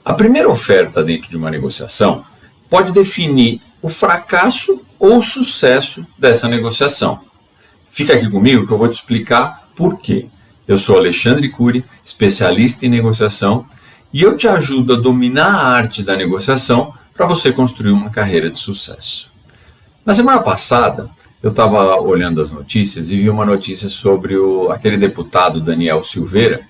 A primeira oferta dentro de uma negociação pode definir o fracasso ou o sucesso dessa negociação. Fica aqui comigo que eu vou te explicar por quê. Eu sou Alexandre Cury, especialista em negociação, e eu te ajudo a dominar a arte da negociação para você construir uma carreira de sucesso. Na semana passada, eu estava olhando as notícias e vi uma notícia sobre aquele deputado Daniel Silveira,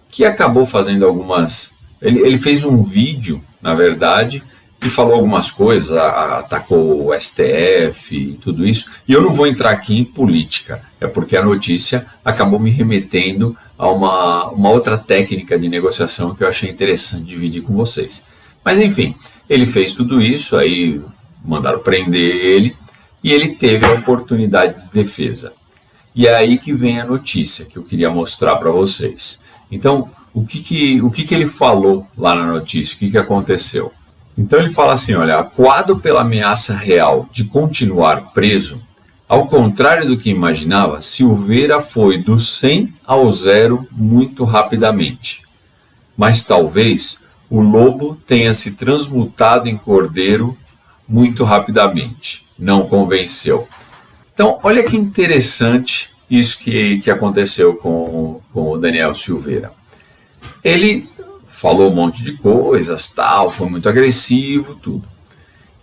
que acabou fazendo algumas... Ele fez um vídeo, na verdade, e falou algumas coisas, atacou o STF e tudo isso. E eu não vou entrar aqui em política, é porque a notícia acabou me remetendo a uma outra técnica de negociação que eu achei interessante dividir com vocês. Mas enfim, ele fez tudo isso, aí mandaram prender ele, e ele teve a oportunidade de defesa. E é aí que vem a notícia que eu queria mostrar para vocês. Então, o que ele falou lá na notícia? O que aconteceu? Então ele fala assim, olha, acuado pela ameaça real de continuar preso, ao contrário do que imaginava, Silveira foi do 100 ao 0 muito rapidamente. Mas talvez o lobo tenha se transmutado em cordeiro muito rapidamente. Não convenceu. Então, olha que interessante isso que aconteceu com o Daniel Silveira. Ele falou um monte de coisas, tal, foi muito agressivo, tudo.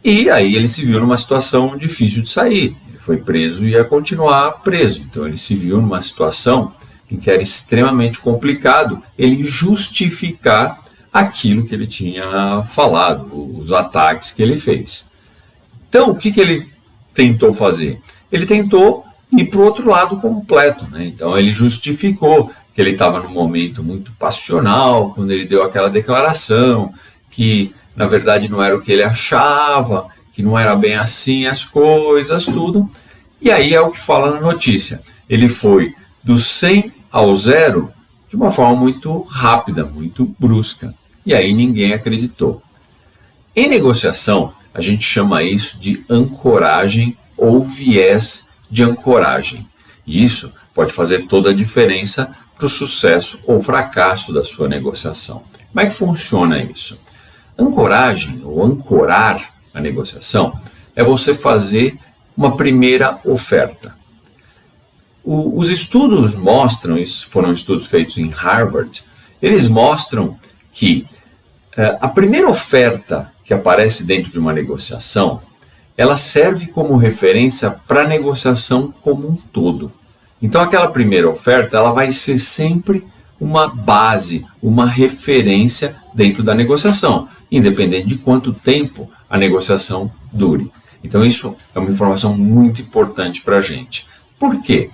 E aí ele se viu numa situação difícil de sair. Ele foi preso e ia continuar preso. Então ele se viu numa situação em que era extremamente complicado ele justificar aquilo que ele tinha falado, os ataques que ele fez. Então, o que ele tentou fazer? Ele tentou ir para o outro lado completo, né? Então ele justificou que ele estava num momento muito passional, quando ele deu aquela declaração, que na verdade não era o que ele achava, que não era bem assim as coisas, tudo. E aí é o que fala na notícia. Ele foi do 100 ao 0 de uma forma muito rápida, muito brusca. E aí ninguém acreditou. Em negociação, a gente chama isso de ancoragem ou viés de ancoragem. E isso pode fazer toda a diferença para o sucesso ou fracasso da sua negociação. Como é que funciona isso? Ancoragem, ou ancorar a negociação, é você fazer uma primeira oferta. Os estudos mostram, isso foram estudos feitos em Harvard, eles mostram que a primeira oferta que aparece dentro de uma negociação, ela serve como referência para a negociação como um todo. Então aquela primeira oferta ela vai ser sempre uma base, uma referência dentro da negociação, independente de quanto tempo a negociação dure. Então isso é uma informação muito importante para a gente. Por quê?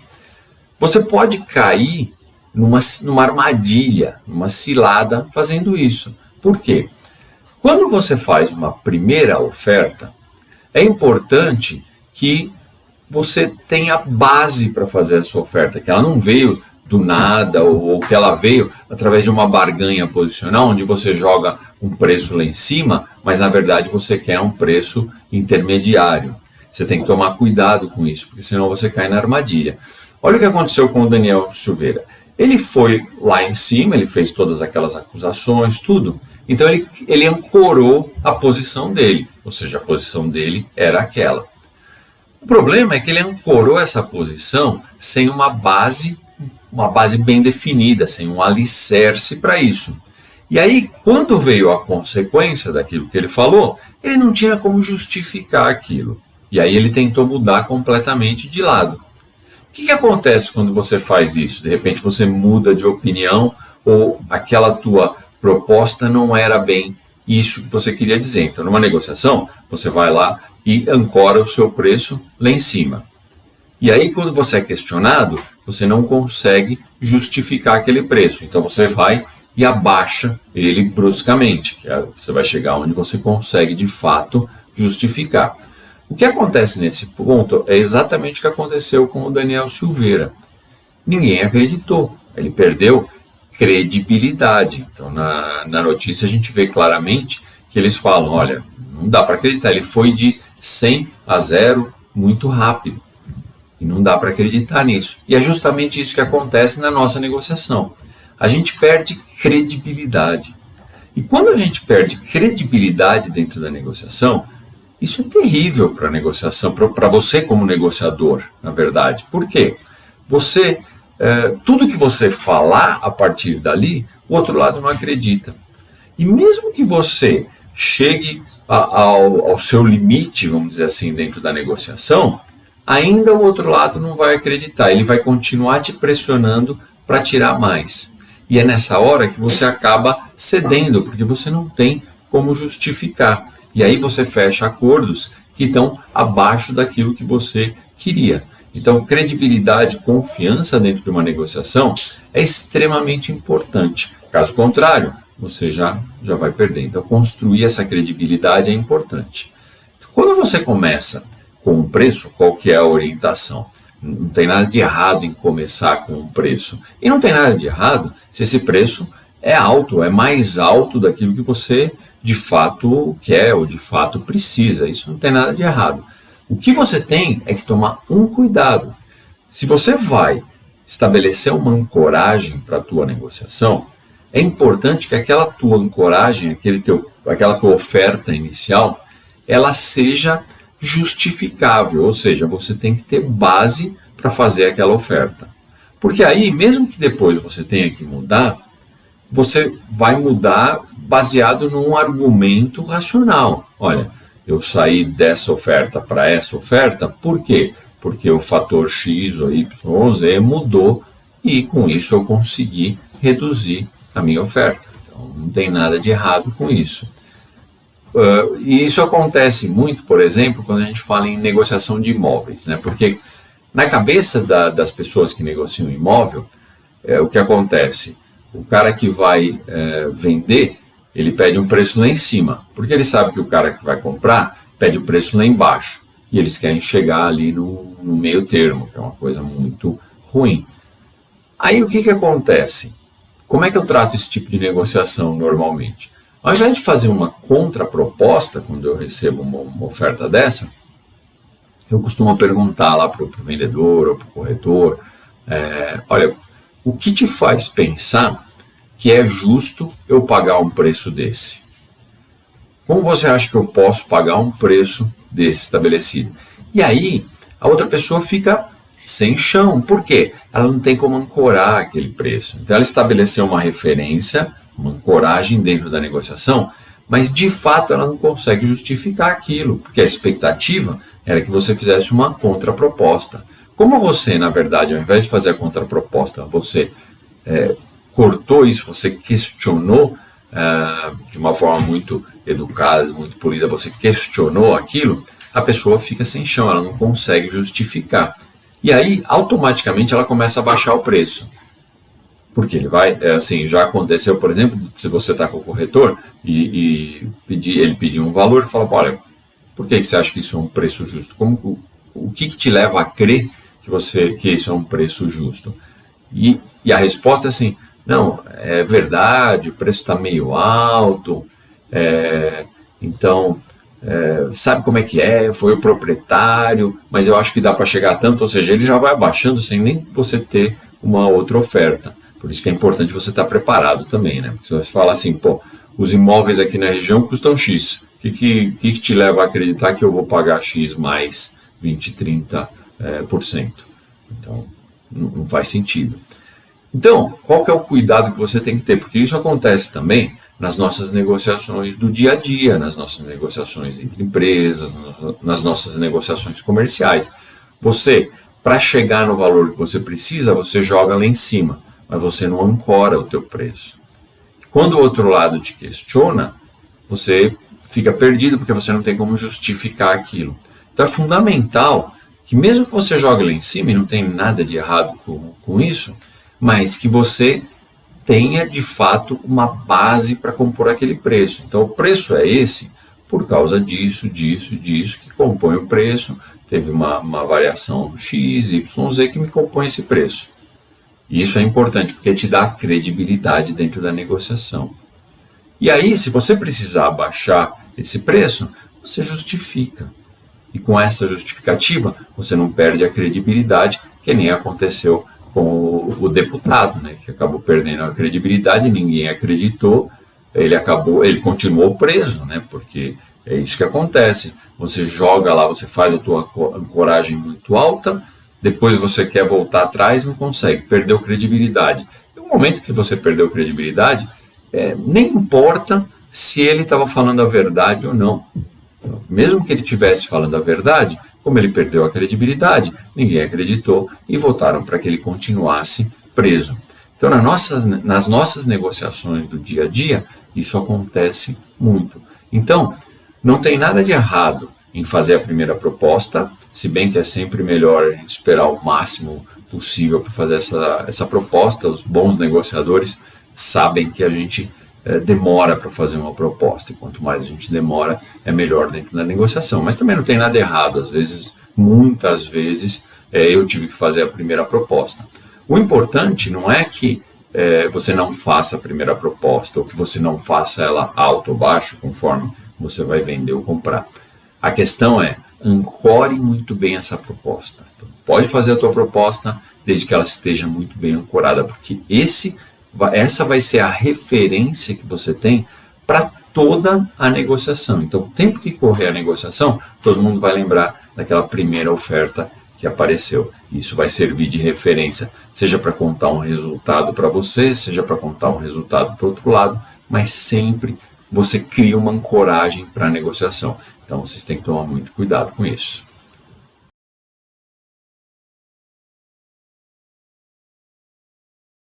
Você pode cair numa armadilha, numa cilada fazendo isso. Por quê? Quando você faz uma primeira oferta, é importante que você tenha base para fazer a sua oferta, que ela não veio do nada ou que ela veio através de uma barganha posicional, onde você joga um preço lá em cima, mas na verdade você quer um preço intermediário. Você tem que tomar cuidado com isso, porque senão você cai na armadilha. Olha o que aconteceu com o Daniel Silveira. Ele foi lá em cima, ele fez todas aquelas acusações, tudo. Então ele ancorou a posição dele, ou seja, a posição dele era aquela. O problema é que ele ancorou essa posição sem uma base bem definida, sem um alicerce para isso. E aí, quando veio a consequência daquilo que ele falou, ele não tinha como justificar aquilo. E aí ele tentou mudar completamente de lado. O que acontece quando você faz isso? De repente você muda de opinião ou aquela tua proposta não era bem isso que você queria dizer. Então, numa negociação, você vai lá e ancora o seu preço lá em cima. E aí, quando você é questionado, você não consegue justificar aquele preço. Então, você vai e abaixa ele bruscamente. Você vai chegar onde você consegue, de fato, justificar. O que acontece nesse ponto é exatamente o que aconteceu com o Daniel Silveira. Ninguém acreditou. Ele perdeu credibilidade. Então, na notícia, a gente vê claramente que eles falam, olha, não dá para acreditar. Ele foi de 100 a 0 muito rápido. E não dá para acreditar nisso. E é justamente isso que acontece na nossa negociação. A gente perde credibilidade. E quando a gente perde credibilidade dentro da negociação, isso é terrível para a negociação, para você como negociador, na verdade. Por quê? Tudo que você falar a partir dali, o outro lado não acredita. E mesmo que você chegue ao seu limite, vamos dizer assim, dentro da negociação, ainda o outro lado não vai acreditar. Ele vai continuar te pressionando para tirar mais. E é nessa hora que você acaba cedendo, porque você não tem como justificar. E aí você fecha acordos que estão abaixo daquilo que você queria. Então, credibilidade, confiança dentro de uma negociação é extremamente importante. Caso contrário, você já vai perder. Então, construir essa credibilidade é importante. Quando você começa com um preço, qual que é a orientação? Não tem nada de errado em começar com um preço. E não tem nada de errado se esse preço é alto, é mais alto daquilo que você de fato quer ou de fato precisa. Isso não tem nada de errado. O que você tem é que tomar um cuidado. Se você vai estabelecer uma ancoragem para a tua negociação, é importante que aquela tua ancoragem, aquela tua oferta inicial, ela seja justificável, ou seja, você tem que ter base para fazer aquela oferta. Porque aí, mesmo que depois você tenha que mudar, você vai mudar baseado num argumento racional. Olha, eu saí dessa oferta para essa oferta, por quê? Porque o fator X ou Y ou Z mudou e com isso eu consegui reduzir a minha oferta. Então não tem nada de errado com isso. E isso acontece muito, por exemplo, quando a gente fala em negociação de imóveis, né? Porque na cabeça das pessoas que negociam imóvel, o que acontece? O cara que vai vender, ele pede um preço lá em cima, porque ele sabe que o cara que vai comprar pede o preço lá embaixo. E eles querem chegar ali no meio termo, que é uma coisa muito ruim. Aí o que acontece? Como é que eu trato esse tipo de negociação normalmente? Ao invés de fazer uma contraproposta, quando eu recebo uma oferta dessa, eu costumo perguntar lá para o vendedor ou para o corretor, olha, o que te faz pensar que é justo eu pagar um preço desse? Como você acha que eu posso pagar um preço desse estabelecido? E aí, a outra pessoa fica sem chão. Por quê? Ela não tem como ancorar aquele preço. Então, ela estabeleceu uma referência, uma ancoragem dentro da negociação, mas, de fato, ela não consegue justificar aquilo, porque a expectativa era que você fizesse uma contraproposta. Como você, na verdade, ao invés de fazer a contraproposta, você cortou isso, você questionou de uma forma muito educada, muito polida, você questionou aquilo, a pessoa fica sem chão, ela não consegue justificar. E aí, automaticamente, ela começa a baixar o preço. Porque ele vai, já aconteceu, por exemplo, se você está com o corretor e ele pediu um valor, e fala, olha, por que você acha que isso é um preço justo? O que te leva a crer que isso é um preço justo? E a resposta é assim, não, é verdade, o preço está meio alto, então, sabe como é que é, foi o proprietário, mas eu acho que dá para chegar a tanto, ou seja, ele já vai abaixando sem nem você ter uma outra oferta. Por isso que é importante você estar preparado também, né? Porque você fala assim, os imóveis aqui na região custam X. O que te leva a acreditar que eu vou pagar X mais 20, 30%? Então, não faz sentido. Então, qual que é o cuidado que você tem que ter? Porque isso acontece também nas nossas negociações do dia a dia, nas nossas negociações entre empresas, nas nossas negociações comerciais. Você, para chegar no valor que você precisa, você joga lá em cima, mas você não ancora o teu preço. Quando o outro lado te questiona, você fica perdido porque você não tem como justificar aquilo. Então é fundamental que mesmo que você jogue lá em cima, e não tem nada de errado com isso, mas que você tenha de fato uma base para compor aquele preço. Então o preço é esse por causa disso, que compõe o preço, teve uma variação X, Y, Z que me compõe esse preço. E isso é importante porque te dá credibilidade dentro da negociação. E aí, se você precisar baixar esse preço, você justifica. E com essa justificativa, você não perde a credibilidade, que nem aconteceu com o deputado, né, que acabou perdendo a credibilidade, ninguém acreditou, ele continuou preso, né? Porque é isso que acontece. Você joga lá, você faz a tua ancoragem muito alta, depois você quer voltar atrás, não consegue, perdeu credibilidade. No momento que você perdeu credibilidade, nem importa se ele estava falando a verdade ou não. Mesmo que ele estivesse falando a verdade, como ele perdeu a credibilidade, ninguém acreditou e votaram para que ele continuasse preso. Então, nas nossas negociações do dia a dia, isso acontece muito. Então, não tem nada de errado em fazer a primeira proposta, se bem que é sempre melhor a gente esperar o máximo possível para fazer essa proposta. Os bons negociadores sabem que a gente demora para fazer uma proposta, e quanto mais a gente demora, é melhor dentro da negociação. Mas também não tem nada errado, às vezes, muitas vezes, eu tive que fazer a primeira proposta. O importante não é que você não faça a primeira proposta, ou que você não faça ela alto ou baixo, conforme você vai vender ou comprar. A questão é, ancore muito bem essa proposta. Então, pode fazer a tua proposta, desde que ela esteja muito bem ancorada, porque essa vai ser a referência que você tem para toda a negociação. Então, o tempo que correr a negociação, todo mundo vai lembrar daquela primeira oferta que apareceu. Isso vai servir de referência, seja para contar um resultado para você, seja para contar um resultado para o outro lado, mas sempre você cria uma ancoragem para a negociação. Então, vocês têm que tomar muito cuidado com isso.